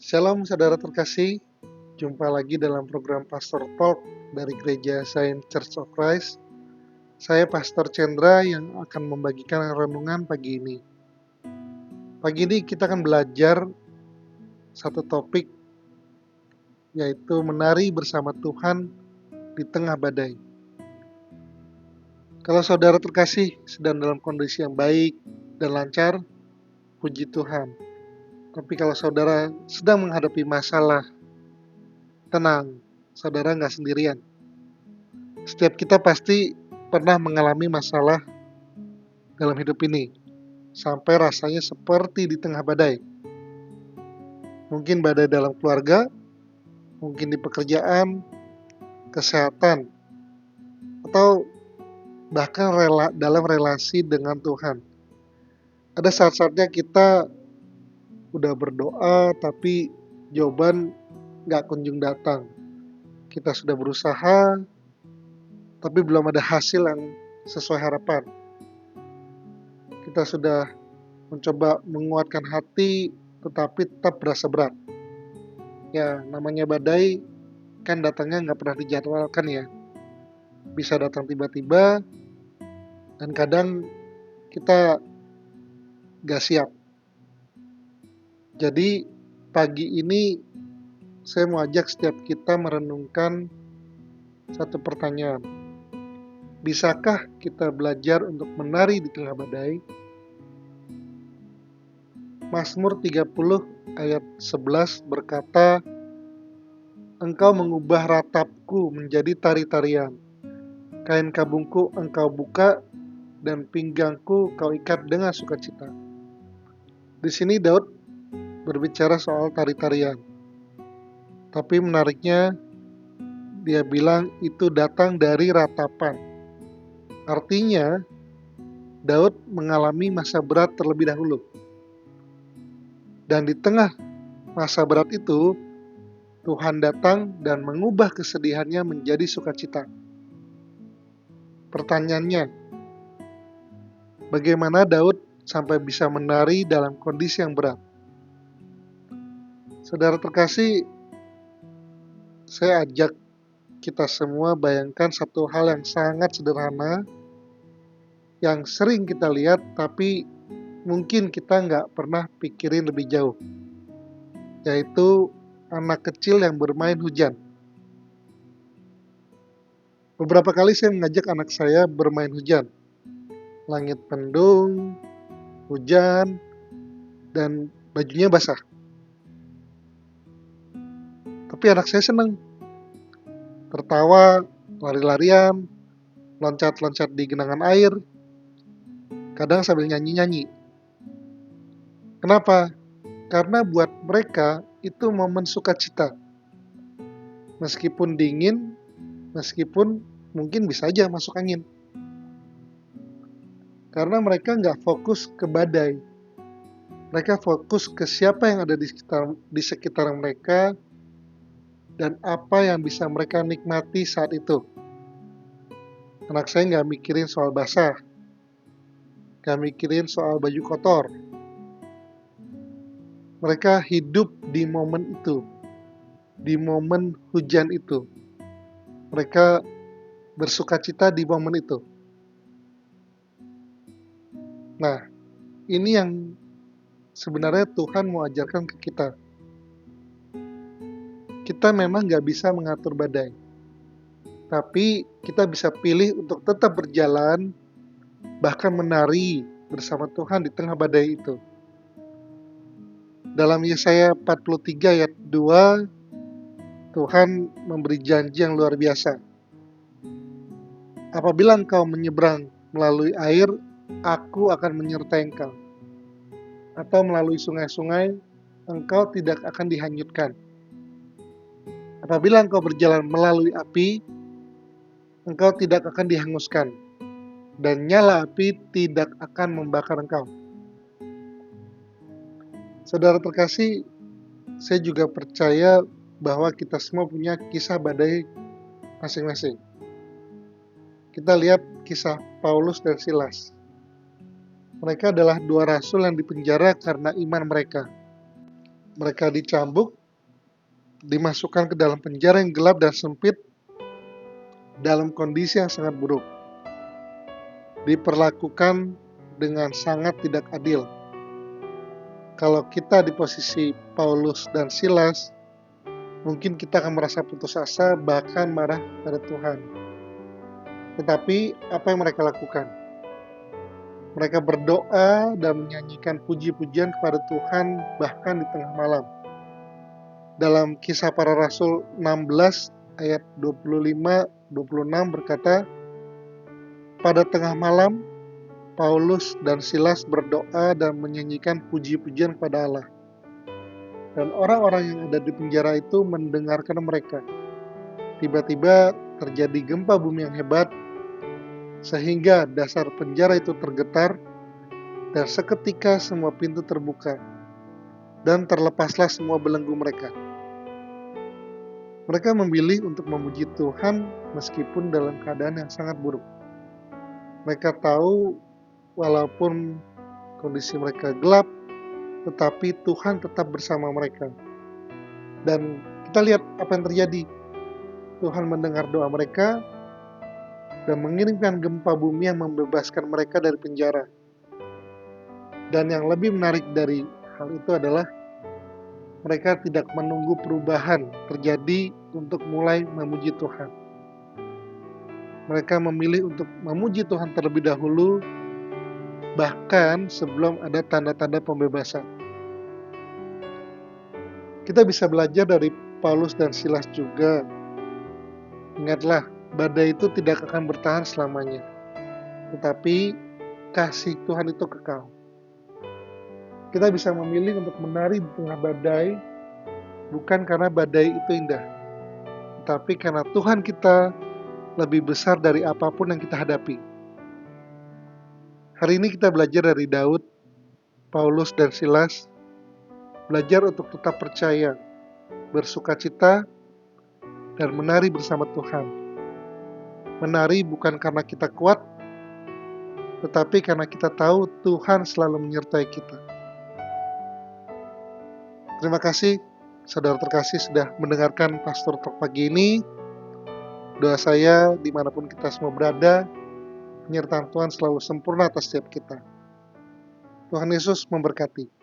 Shalom saudara terkasih, jumpa lagi dalam program Pastor Talk dari Gereja Zion Church of Christ. Saya Pastor Chandra yang akan membagikan renungan pagi ini. Pagi ini kita akan belajar satu topik, yaitu menari bersama Tuhan di tengah badai. Kalau saudara terkasih sedang dalam kondisi yang baik dan lancar, puji Tuhan. Tapi kalau saudara sedang menghadapi masalah, tenang, saudara nggak sendirian. Setiap kita pasti pernah mengalami masalah dalam hidup ini, sampai rasanya seperti di tengah badai. Mungkin badai dalam keluarga, mungkin di pekerjaan, kesehatan, atau bahkan dalam relasi dengan Tuhan. Ada saat-saatnya kita udah berdoa, tapi jawaban gak kunjung datang. Kita sudah berusaha, tapi belum ada hasil yang sesuai harapan. Kita sudah mencoba menguatkan hati, tetapi tetap berasa berat. Ya, namanya badai kan datangnya gak pernah dijadwalkan ya. Bisa datang tiba-tiba, dan kadang kita gak siap. Jadi pagi ini saya mau ajak setiap kita merenungkan satu pertanyaan. Bisakah kita belajar untuk menari di tengah badai? Mazmur 30 ayat 11 berkata, "Engkau mengubah ratapku menjadi tari-tarian. Kain kabungku engkau buka, dan pinggangku kau ikat dengan sukacita." Di sini Daud berbicara soal tari-tarian. Tapi menariknya, dia bilang itu datang dari ratapan. Artinya, Daud mengalami masa berat terlebih dahulu. Dan di tengah masa berat itu, Tuhan datang dan mengubah kesedihannya menjadi sukacita. Pertanyaannya, bagaimana Daud sampai bisa menari dalam kondisi yang berat? Saudara terkasih, saya ajak kita semua bayangkan satu hal yang sangat sederhana, yang sering kita lihat tapi mungkin kita nggak pernah pikirin lebih jauh, yaitu anak kecil yang bermain hujan. Beberapa kali saya mengajak anak saya bermain hujan. Langit mendung, hujan, dan bajunya basah. Tapi anak saya senang. Tertawa, lari-larian, loncat-loncat di genangan air, kadang sambil nyanyi-nyanyi. Kenapa? Karena buat mereka itu momen sukacita. Meskipun dingin, meskipun mungkin bisa aja masuk angin. Karena mereka nggak fokus ke badai. Mereka fokus ke siapa yang ada di sekitar mereka dan apa yang bisa mereka nikmati saat itu. Anak saya nggak mikirin soal basah, nggak mikirin soal baju kotor. Mereka hidup di momen itu, di momen hujan itu. Mereka bersukacita di momen itu. Nah, ini yang sebenarnya Tuhan mau ajarkan ke kita. Kita memang gak bisa mengatur badai, tapi kita bisa pilih untuk tetap berjalan, bahkan menari bersama Tuhan di tengah badai itu. Dalam Yesaya 43 ayat 2, Tuhan memberi janji yang luar biasa. Apabila engkau menyeberang melalui air, aku akan menyertai engkau. Atau melalui sungai-sungai, engkau tidak akan dihanyutkan. Apabila engkau berjalan melalui api, engkau tidak akan dihanguskan, dan nyala api tidak akan membakar engkau. Saudara terkasih, saya juga percaya bahwa kita semua punya kisah badai masing-masing. Kita lihat kisah Paulus dan Silas. Mereka adalah dua rasul yang dipenjara karena iman mereka. Mereka dicambuk dimasukkan ke dalam penjara yang gelap dan sempit dalam kondisi yang sangat buruk, diperlakukan dengan sangat tidak adil. Kalau kita di posisi Paulus dan Silas, mungkin kita akan merasa putus asa, bahkan marah pada Tuhan. Tetapi apa yang mereka lakukan? Mereka berdoa dan menyanyikan puji-pujian kepada Tuhan bahkan di tengah malam. Dalam Kisah Para Rasul 16 ayat 25-26 berkata, pada tengah malam Paulus dan Silas berdoa dan menyanyikan puji-pujian kepada Allah. Dan orang-orang yang ada di penjara itu mendengarkan mereka. Tiba-tiba terjadi gempa bumi yang hebat, sehingga dasar penjara itu tergetar, dan seketika semua pintu terbuka, dan terlepaslah semua belenggu mereka. Mereka memilih untuk memuji Tuhan meskipun dalam keadaan yang sangat buruk. Mereka tahu walaupun kondisi mereka gelap, tetapi Tuhan tetap bersama mereka. Dan kita lihat apa yang terjadi. Tuhan mendengar doa mereka dan mengirimkan gempa bumi yang membebaskan mereka dari penjara. Dan yang lebih menarik dari hal itu adalah mereka tidak menunggu perubahan terjadi untuk mulai memuji Tuhan. Mereka memilih untuk memuji Tuhan terlebih dahulu, bahkan sebelum ada tanda-tanda pembebasan. Kita bisa belajar dari Paulus dan Silas juga. Ingatlah, badai itu tidak akan bertahan selamanya, tetapi kasih Tuhan itu kekal. Kita bisa memilih untuk menari di tengah badai, bukan karena badai itu indah, tetapi karena Tuhan kita lebih besar dari apapun yang kita hadapi. Hari ini kita belajar dari Daud, Paulus, dan Silas, belajar untuk tetap percaya, bersukacita, dan menari bersama Tuhan. Menari bukan karena kita kuat, tetapi karena kita tahu Tuhan selalu menyertai kita. Terima kasih, saudara terkasih, sudah mendengarkan Pastor Talk pagi ini. Doa saya, dimanapun kita semua berada, penyertaan Tuhan selalu sempurna atas setiap kita. Tuhan Yesus memberkati.